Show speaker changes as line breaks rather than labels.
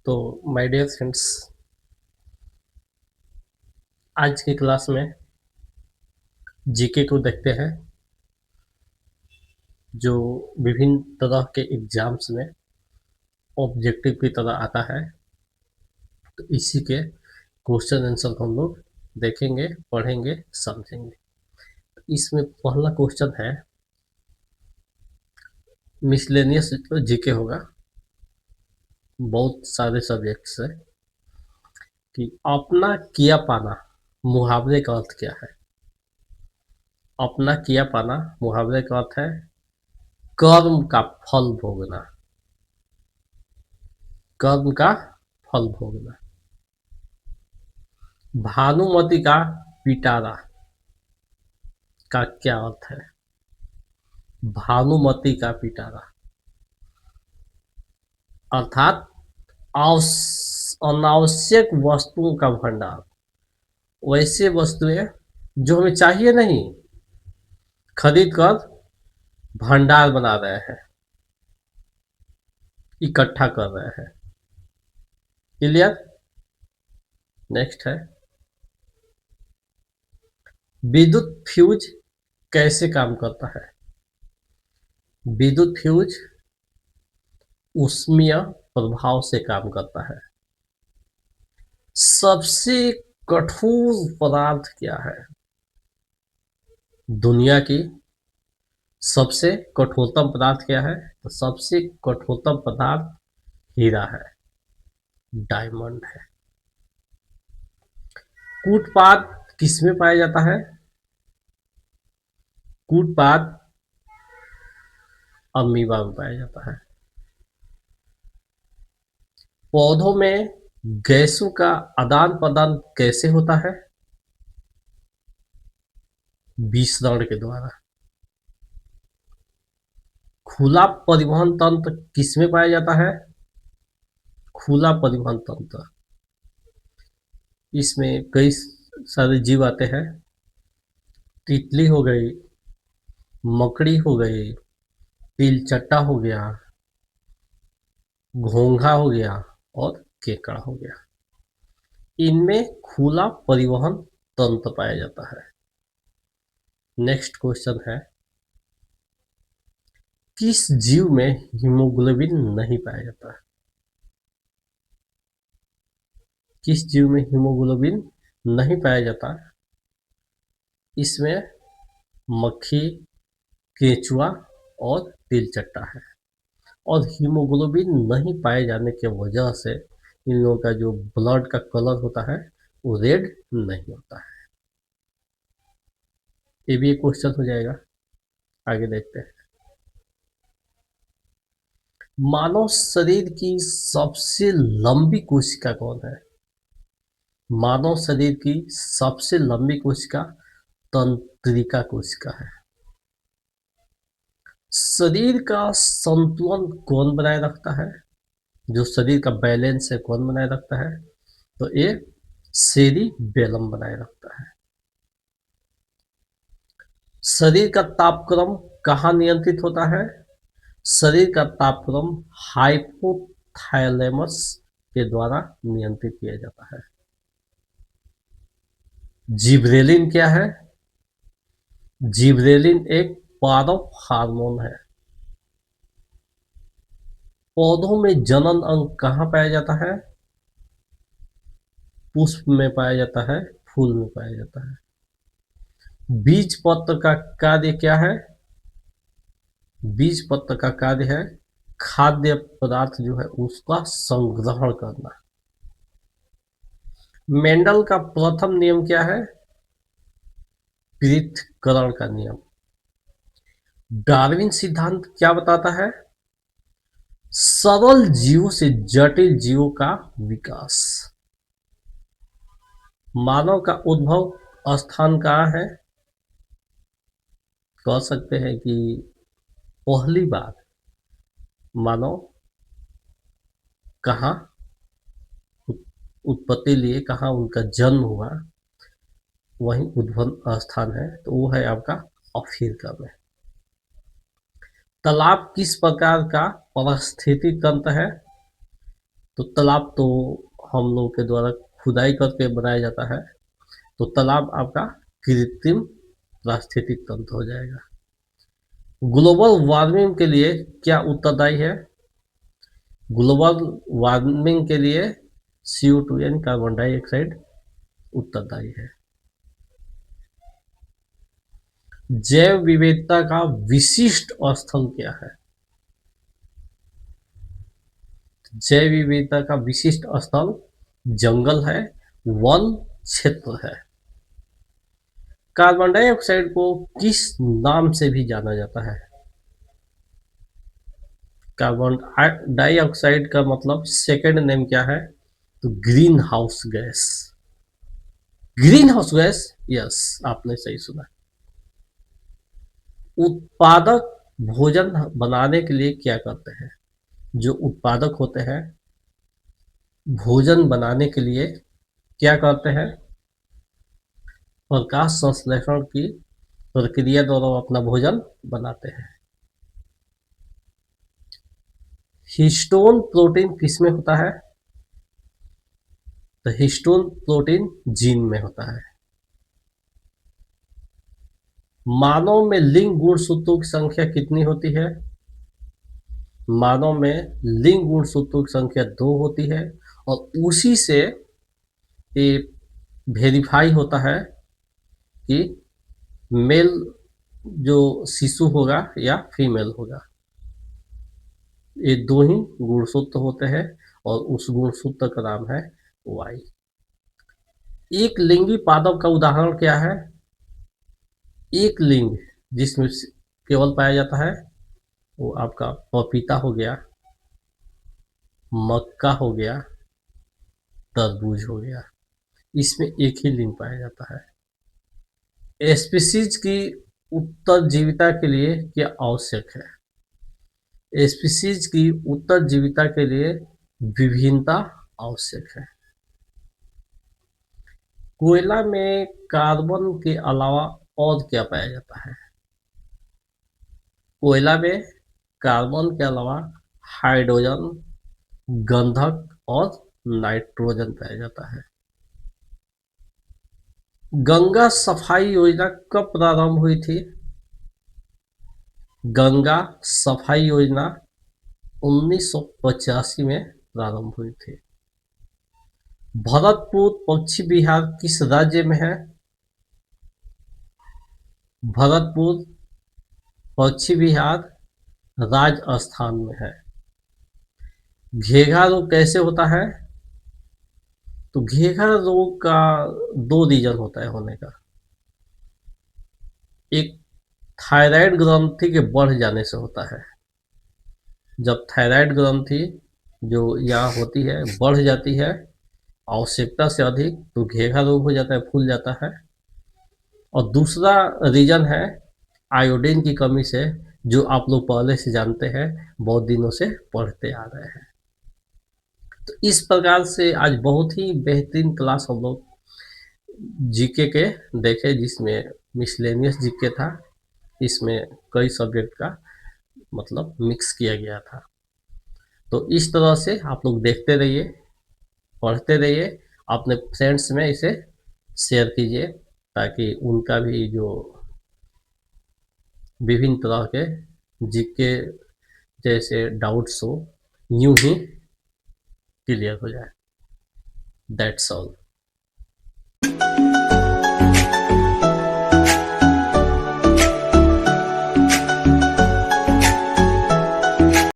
तो my dear friends, आज की क्लास में जीके को देखते हैं जो विभिन्न तरह के एग्जाम्स में ऑब्जेक्टिव की तरह आता है। तो इसी के क्वेश्चन आंसर हम लोग देखेंगे, पढ़ेंगे, समझेंगे। इसमें पहला क्वेश्चन है, मिसलेनियस जीके होगा, बहुत सारे सब्जेक्ट से, कि अपना किया पाना मुहावरे का अर्थ क्या है। अपना किया पाना मुहावरे का अर्थ है कर्म का फल भोगना। कर्म का फल भोगना। भानुमति का पिटारा का क्या अर्थ है। भानुमति का पिटारा अर्थात अनावश्यक वस्तुओं का भंडार। वैसे वस्तुएं जो हमें चाहिए नहीं, खरीद कर भंडार बना रहे हैं, इकट्ठा कर रहे हैं। क्लियर। नेक्स्ट है, विद्युत फ्यूज कैसे काम करता है। विद्युत फ्यूज ऊष्मीय प्रभाव से काम करता है। सबसे कठोर पदार्थ क्या है। दुनिया की सबसे कठोरतम पदार्थ क्या है। तो सबसे कठोरतम पदार्थ हीरा है, डायमंड है। कूटपाद किसमें पाया जाता है। कूटपाद अमीबा में पाया जाता है। पौधों में गैसों का आदान प्रदान कैसे होता है। विसरण के द्वारा। खुला परिवहन तंत्र किसमें पाया जाता है। खुला परिवहन तंत्र, इसमें कई सारे जीव आते हैं। तितली हो गई, मकड़ी हो गई, तिलचट्टा हो गया, घोंघा हो गया और केकड़ा हो गया। इनमें खुला परिवहन तंत्र पाया जाता है। नेक्स्ट क्वेश्चन है, किस जीव में हीमोग्लोबिन नहीं पाया जाता है। किस जीव में हीमोग्लोबिन नहीं पाया जाता। इसमें मक्खी, केंचुआ और तिलचट्टा है। और हीमोग्लोबिन नहीं पाए जाने की वजह से इन लोगों का जो ब्लड का कलर होता है वो रेड नहीं होता है। ये भी एक क्वेश्चन हो जाएगा। आगे देखते हैं, मानव शरीर की सबसे लंबी कोशिका कौन है। मानव शरीर की सबसे लंबी कोशिका तंत्रिका कोशिका है। शरीर का संतुलन कौन बनाए रखता है। जो शरीर का बैलेंस है कौन बनाए रखता है। तो ये सेरिबेलम बनाए रखता है। शरीर का तापक्रम कहाँ नियंत्रित होता है। शरीर का तापक्रम हाइपोथैलेमस के द्वारा नियंत्रित किया जाता है। जिब्रेलिन क्या है। जिब्रेलिन एक पारव हार्मोन है। पौधों में जनन अंग कहाँ पाया जाता है। पुष्प में पाया जाता है, फूल में पाया जाता है। बीज पत्र का कार्य क्या है। बीज पत्र का कार्य है खाद्य पदार्थ जो है उसका संग्रहण करना। मेंडल का प्रथम नियम क्या है। पृथक्करण का नियम। डार्विन सिद्धांत क्या बताता है। सरल जीवों से जटिल जीवों का विकास। मानव का उद्भव स्थान कहाँ है। कह सकते हैं कि पहली बार मानव कहाँ उत्पत्ति लिए, कहाँ उनका जन्म हुआ, वही उद्भव स्थान है। तो वो है आपका अफ्रीका में। तालाब किस प्रकार का पारिस्थितिक तंत्र है। तो तालाब तो हम लोग के द्वारा खुदाई करके बनाया जाता है, तो तालाब आपका कृत्रिम पारिस्थितिक तंत्र हो जाएगा। ग्लोबल वार्मिंग के लिए क्या उत्तरदायी है? ग्लोबल वार्मिंग के लिए CO2 यानी कार्बन डाइऑक्साइड उत्तरदायी है। जैव विविधता का विशिष्ट स्थल क्या है? जैव विविधता का विशिष्ट स्थल जंगल है, वन क्षेत्र है। कार्बन डाइऑक्साइड को किस नाम से भी जाना जाता है? कार्बन डाइऑक्साइड का मतलब सेकंड नेम क्या है? तो green house gas. Green house gas, yes, आपने सही सुना। उत्पादक भोजन बनाने के लिए क्या करते हैं? जो उत्पादक होते हैं भोजन बनाने के लिए क्या करते हैं? प्रकाश संश्लेषण की प्रक्रिया द्वारा वो अपना भोजन बनाते हैं। हिस्टोन प्रोटीन किसमें होता है? तो हिस्टोन प्रोटीन जीन में होता है। मानव में लिंग गुणसूत्रों की संख्या कितनी होती है? मानव में लिंग गुणसूत्रों की संख्या 2 होती है, और उसी से ये वेरीफाई होता है कि मेल जो शिशु होगा या फीमेल होगा। ये 2 ही गुणसूत्र होते हैं, और उस गुणसूत्र का नाम है वाई। एक लिंगी पादप का उदाहरण क्या है? एक लिंग जिसमें केवल पाया जाता है वो आपका पपीता हो गया, मक्का हो गया, तरबूज हो गया। इसमें एक ही लिंग पाया जाता है। स्पीशीज की उत्तरजीविता के लिए क्या आवश्यक है? स्पीशीज की उत्तरजीविता के लिए विभिन्नता आवश्यक है। कोयला में कार्बन के अलावा और क्या पाया जाता है? कोयला में कार्बन के अलावा हाइड्रोजन, गंधक और नाइट्रोजन पाया जाता है। गंगा सफाई योजना कब प्रारंभ हुई थी? गंगा सफाई योजना 1985 में प्रारंभ हुई थी। भरतपुर पश्चिम बिहार किस राज्य में है? भरतपुर पश्चिम बिहार राजस्थान में है। घेघा रोग कैसे होता है? तो घेघा रोग का 2 रीजन होता है होने का। एक थायराइड ग्रंथि के बढ़ जाने से होता है। जब थायराइड ग्रंथि जो यहाँ होती है बढ़ जाती है आवश्यकता से अधिक, तो घेघा रोग हो जाता है, फूल जाता है। और दूसरा रीजन है आयोडीन की कमी से, जो आप लोग पहले से जानते हैं, बहुत दिनों से पढ़ते आ रहे हैं। तो इस प्रकार से आज बहुत ही बेहतरीन क्लास हम लोग जीके के देखे, जिसमें मिसलेनियस जीके था, इसमें कई सब्जेक्ट का मतलब मिक्स किया गया था। तो इस तरह से आप लोग देखते रहिए, पढ़ते रहिए, अपने फ्रेंड्स में इसे शेयर कीजिए, ताकि उनका भी जो विभिन्न तरह के जीके जैसे डाउट्स हो यूं ही क्लियर हो जाए। That's all.